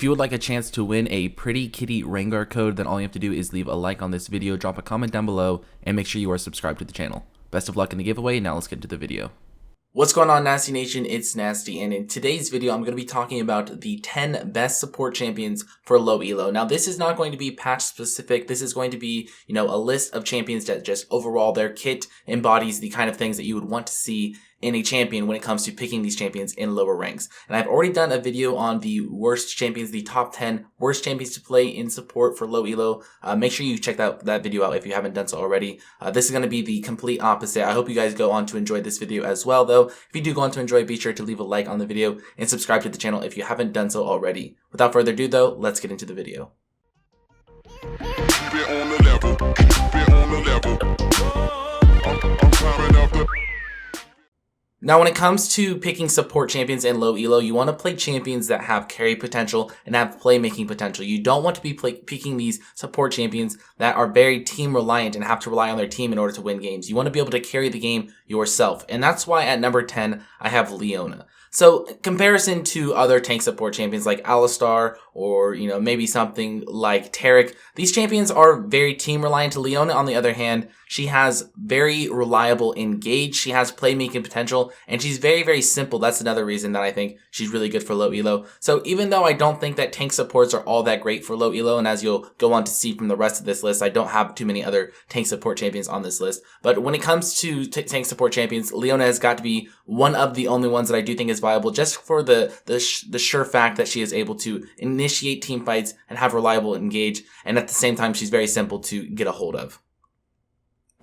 If you would like a chance to win a Pretty Kitty Rengar code, then all you have to do is leave a like on this video, drop a comment down below, and make sure you are subscribed to the channel. Best of luck in the giveaway. Now let's get into the video. What's going on, Nasteey Nation? It's Nasteey, and in today's video, I'm going to be talking about the 10 best support champions for Low Elo. Now, this is not going to be patch specific. This is going to be, a list of champions that just overall their kit embodies the kind of things that you would want to see in a champion when it comes to picking these champions in lower ranks. And I've already done a video on the worst champions, the top 10 worst champions to play in support for Low Elo. Make sure you check that video out if you haven't done so already. This is going to be the complete opposite. I hope you guys go on to enjoy this video as well, though. If you do go on to enjoy, be sure to leave a like on the video and subscribe to the channel if you haven't done so already. Without further ado, though, let's get into the video. Now, when it comes to picking support champions in Low Elo, you want to play champions that have carry potential and have playmaking potential. You don't want to be picking these support champions that are very team reliant and have to rely on their team in order to win games. You want to be able to carry the game yourself. And that's why at number 10, I have Leona. So, comparison to other tank support champions like Alistar or, maybe something like Taric, these champions are very team reliant. Leona, on the other hand, she has very reliable engage, she has playmaking potential, and she's very, very simple. That's another reason that I think she's really good for Low Elo. So even though I don't think that tank supports are all that great for Low Elo, and as you'll go on to see from the rest of this list, I don't have too many other tank support champions on this list. But when it comes to tank support champions, Leona has got to be one of the only ones that I do think is viable, just for the sure fact that she is able to initiate team fights and have reliable engage, and at the same time, she's very simple to get a hold of.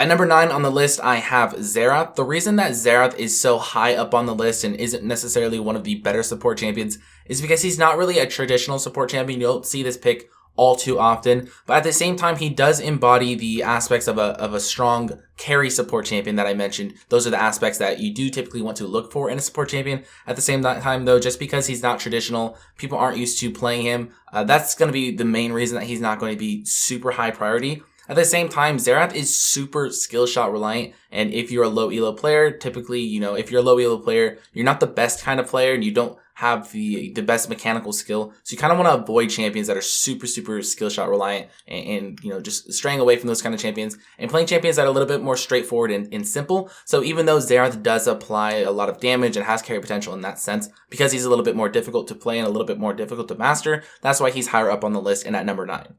At number 9 on the list, I have Zahra. The reason that Zahra is so high up on the list and isn't necessarily one of the better support champions is because he's not really a traditional support champion. You don't see this pick all too often, but at the same time, he does embody the aspects of a strong carry support champion that I mentioned. Those are the aspects that you do typically want to look for in a support champion. At the same time, though, just because he's not traditional, people aren't used to playing him. That's going to be the main reason that he's not going to be super high priority. At the same time, Zahra is super skill shot reliant, and if you're a Low Elo player, typically, if you're a Low Elo player, you're not the best kind of player, and you don't have the best mechanical skill, so you kind of want to avoid champions that are super skill shot reliant, and just straying away from those kind of champions, and playing champions that are a little bit more straightforward and simple. So even though Zahra does apply a lot of damage and has carry potential in that sense, because he's a little bit more difficult to play and a little bit more difficult to master, that's why he's higher up on the list and at number 9.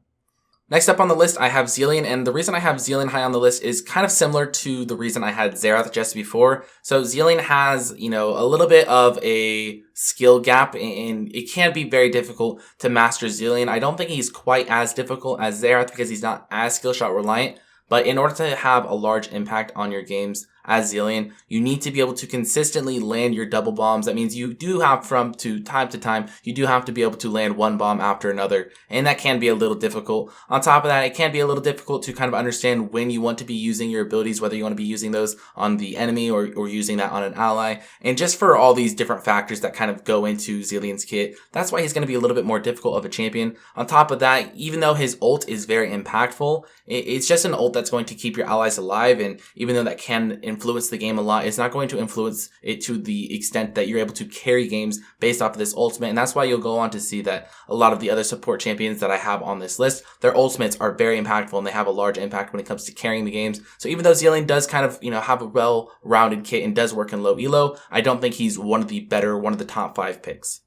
Next up on the list, I have Zilean, and the reason I have Zilean high on the list is kind of similar to the reason I had Zahra just before. So Zilean has, a little bit of a skill gap, and it can be very difficult to master Zilean. I don't think he's quite as difficult as Zahra because he's not as skill shot reliant, but in order to have a large impact on your games as Zilean, you need to be able to consistently land your double bombs. That means you do have time to time, you do have to be able to land one bomb after another, and that can be a little difficult. On top of that, it can be a little difficult to kind of understand when you want to be using your abilities, whether you want to be using those on the enemy or using that on an ally, and just for all these different factors that kind of go into Zilean's kit, that's why he's going to be a little bit more difficult of a champion. On top of that, even though his ult is very impactful, it's just an ult that's going to keep your allies alive, and even though that can influence the game a lot, it's not going to influence it to the extent that you're able to carry games based off of this ultimate. And that's why you'll go on to see that a lot of the other support champions that I have on this list, their ultimates are very impactful and they have a large impact when it comes to carrying the games. So even though Zilean does kind of, have a well-rounded kit and does work in Low Elo, I don't think he's one of the top 5 picks.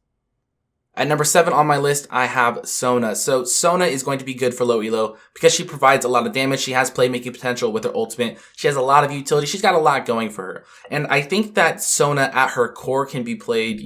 At number 7 on my list, I have Sona. So Sona is going to be good for Low Elo because she provides a lot of damage. She has playmaking potential with her ultimate. She has a lot of utility. She's got a lot going for her. And I think that Sona at her core can be played,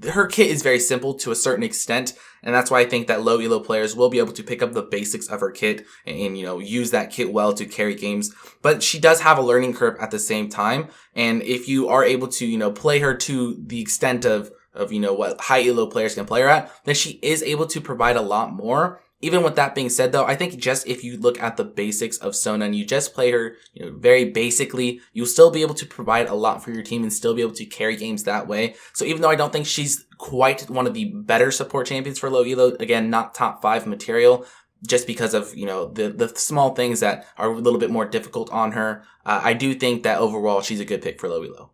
her kit is very simple to a certain extent. And that's why I think that Low Elo players will be able to pick up the basics of her kit and use that kit well to carry games. But she does have a learning curve at the same time. And if you are able to, play her to the extent of what high elo players can play her at, then she is able to provide a lot more. Even with that being said, though, I think just if you look at the basics of Sona and you just play her, very basically, you'll still be able to provide a lot for your team and still be able to carry games that way. So even though I don't think she's quite one of the better support champions for Low Elo, again, not top 5 material, just because of, the small things that are a little bit more difficult on her, I do think that overall she's a good pick for Low Elo.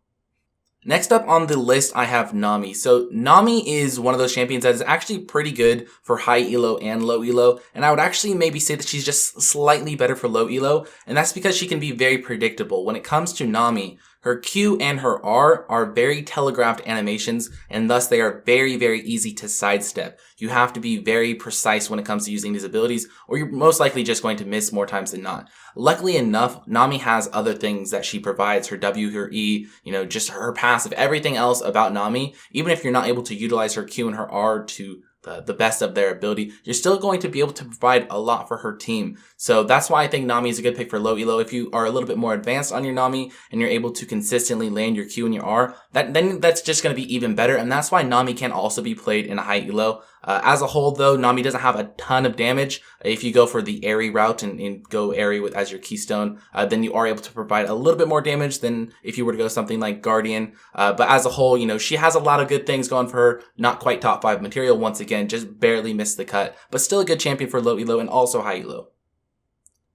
Next up on the list, I have Nami. So Nami is one of those champions that is actually pretty good for high elo and low elo. And I would actually maybe say that she's just slightly better for low elo. And that's because she can be very predictable. When it comes to Nami, her Q and her R are very telegraphed animations, and thus they are very, very easy to sidestep. You have to be very precise when it comes to using these abilities, or you're most likely just going to miss more times than not. Luckily enough, Nami has other things that she provides, her W, her E, just her passive, everything else about Nami. Even if you're not able to utilize her Q and her R to the best of their ability, you're still going to be able to provide a lot for her team. So that's why I think Nami is a good pick for low elo. If you are a little bit more advanced on your Nami and you're able to consistently land your Q and your R, then that's just going to be even better. And that's why Nami can also be played in a high elo. As a whole though, Nami doesn't have a ton of damage. If you go for the airy route and go airy as your keystone, then you are able to provide a little bit more damage than if you were to go something like Guardian. But as a whole, she has a lot of good things going for her. Not quite top 5 material once again, just barely missed the cut, but still a good champion for low elo and also high elo.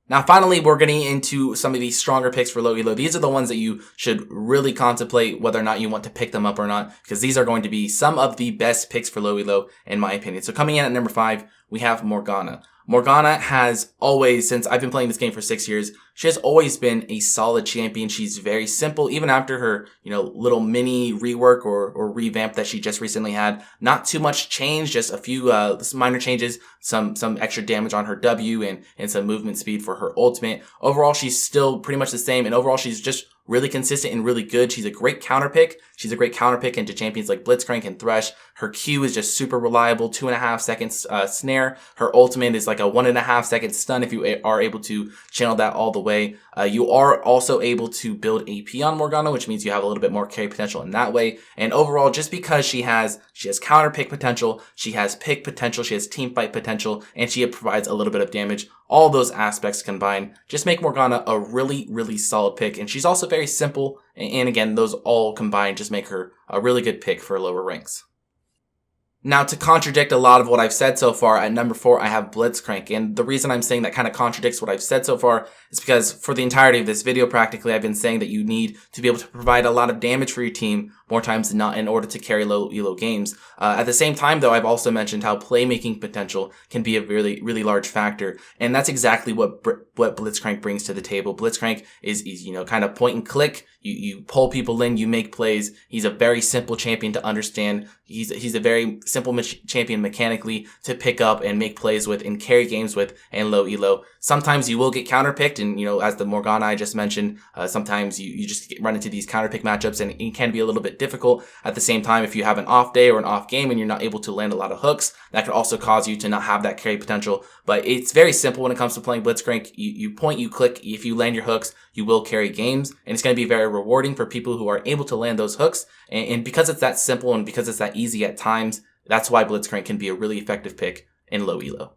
Now, finally, we're getting into some of these stronger picks for low elo. These are the ones that you should really contemplate whether or not you want to pick them up or not, because these are going to be some of the best picks for low elo, in my opinion. So coming in at number 5, we have Morgana. Morgana has always, since I've been playing this game for 6 years, she has always been a solid champion. She's very simple, even after her, little mini rework or revamp that she just recently had. Not too much change, just a few minor changes, some extra damage on her W and some movement speed for her ultimate. Overall, she's still pretty much the same, and overall, she's just really consistent and really good. She's a great counter pick. She's a great counter pick into champions like Blitzcrank and Thresh. Her Q is just super reliable, 2.5 seconds snare. Her ultimate is like a 1.5 second stun if you are able to channel that all the way. You are also able to build AP on Morgana, which means you have a little bit more carry potential in that way. And overall, just because she has counter pick potential, she has pick potential, she has team fight potential, and she provides a little bit of damage. All those aspects combined just make Morgana a really, really solid pick. And she's also very simple. And again, those all combined just make her a really good pick for lower ranks. Now, to contradict a lot of what I've said so far, at number 4, I have Blitzcrank. And the reason I'm saying that kind of contradicts what I've said so far is because for the entirety of this video, practically, I've been saying that you need to be able to provide a lot of damage for your team more times than not in order to carry low elo games. At the same time, though, I've also mentioned how playmaking potential can be a really, really large factor. And that's exactly what Blitzcrank brings to the table. Blitzcrank is kind of point and click. You pull people in, you make plays. He's a very simple champion to understand. He's a very simple champion mechanically to pick up and make plays with and carry games with and low elo. Sometimes you will get counterpicked, and as the Morgana I just mentioned, sometimes you just run into these counterpick matchups, and it can be a little bit difficult. At the same time, if you have an off day or an off game and you're not able to land a lot of hooks, that could also cause you to not have that carry potential. But it's very simple when it comes to playing Blitzcrank. You point, you click. If you land your hooks, you will carry games, and it's going to be very rewarding for people who are able to land those hooks. And because it's that simple and because it's that easy at times, that's why Blitzcrank can be a really effective pick in low elo.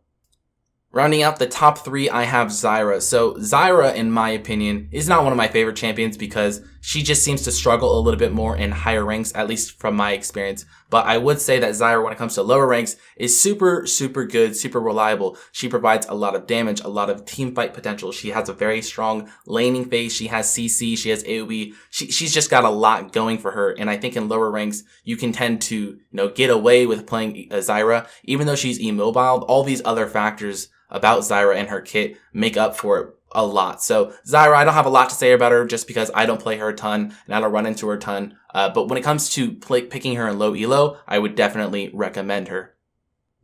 Rounding out the top 3, I have Zyra. So Zyra, in my opinion, is not one of my favorite champions because she just seems to struggle a little bit more in higher ranks, at least from my experience. But I would say that Zyra, when it comes to lower ranks, is super, super good, super reliable. She provides a lot of damage, a lot of team fight potential. She has a very strong laning phase. She has CC. She has AoE. She's just got a lot going for her. And I think in lower ranks, you can tend to, get away with playing Zyra. Even though she's immobile, all these other factors about Zyra and her kit make up for it a lot. So Zyra, I don't have a lot to say about her just because I don't play her a ton and I don't run into her a ton. But when it comes to picking her in low elo, I would definitely recommend her.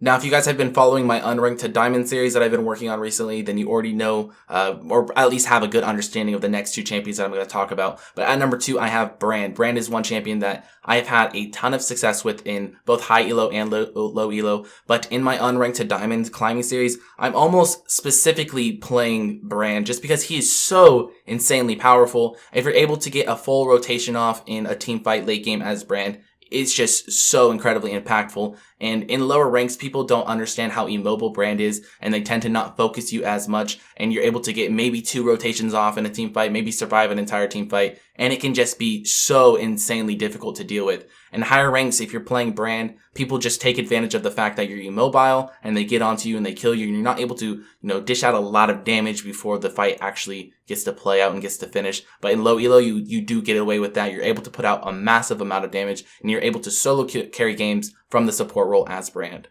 Now, if you guys have been following my Unranked to Diamond series that I've been working on recently, then you already know, or at least have a good understanding of the next 2 champions that I'm going to talk about. But at number 2, I have Brand. Brand is one champion that I have had a ton of success with in both high elo and low elo. But in my Unranked to Diamond climbing series, I'm almost specifically playing Brand just because he is so insanely powerful. If you're able to get a full rotation off in a team fight late game as Brand, it's just so incredibly impactful. And in lower ranks, people don't understand how immobile Brand is, and they tend to not focus you as much, and you're able to get maybe 2 rotations off in a team fight, maybe survive an entire team fight, and it can just be so insanely difficult to deal with. In higher ranks, if you're playing Brand, people just take advantage of the fact that you're immobile, and they get onto you and they kill you, and you're not able to, dish out a lot of damage before the fight actually gets to play out and gets to finish. But in low elo, you do get away with that. You're able to put out a massive amount of damage, and you're able to solo carry games from the support role as Brand.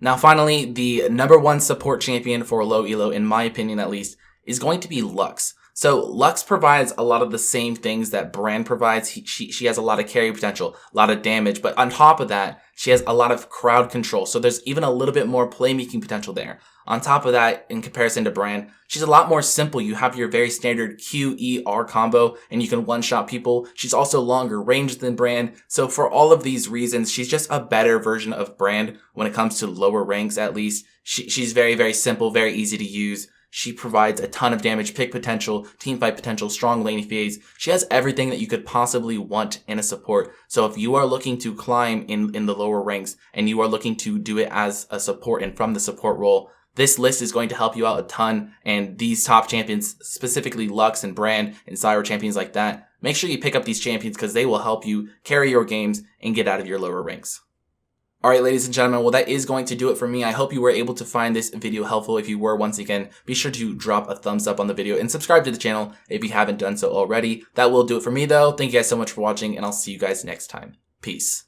Now finally, the number 1 support champion for low elo, in my opinion at least, is going to be Lux. So Lux provides a lot of the same things that Brand provides. She has a lot of carry potential, a lot of damage, but on top of that, she has a lot of crowd control. So there's even a little bit more playmaking potential there. On top of that, in comparison to Brand, she's a lot more simple. You have your very standard Q-E-R combo, and you can one-shot people. She's also longer range than Brand. So for all of these reasons, she's just a better version of Brand when it comes to lower ranks at least. She's very, very simple, very easy to use. She provides a ton of damage, pick potential, teamfight potential, strong lane phase. She has everything that you could possibly want in a support. So if you are looking to climb in the lower ranks and you are looking to do it as a support and from the support role, this list is going to help you out a ton. And these top champions, specifically Lux and Brand and Zyra champions like that, make sure you pick up these champions because they will help you carry your games and get out of your lower ranks. Alright, ladies and gentlemen, well, that is going to do it for me. I hope you were able to find this video helpful. If you were, once again, be sure to drop a thumbs up on the video and subscribe to the channel if you haven't done so already. That will do it for me, though. Thank you guys so much for watching, and I'll see you guys next time. Peace.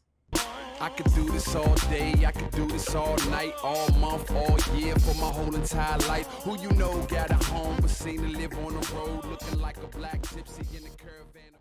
I could do this all day, I could do this all night, all month, all year, for my whole entire life. Who you know got a home, but seen to live on the road, looking like a black gypsy in a caravan.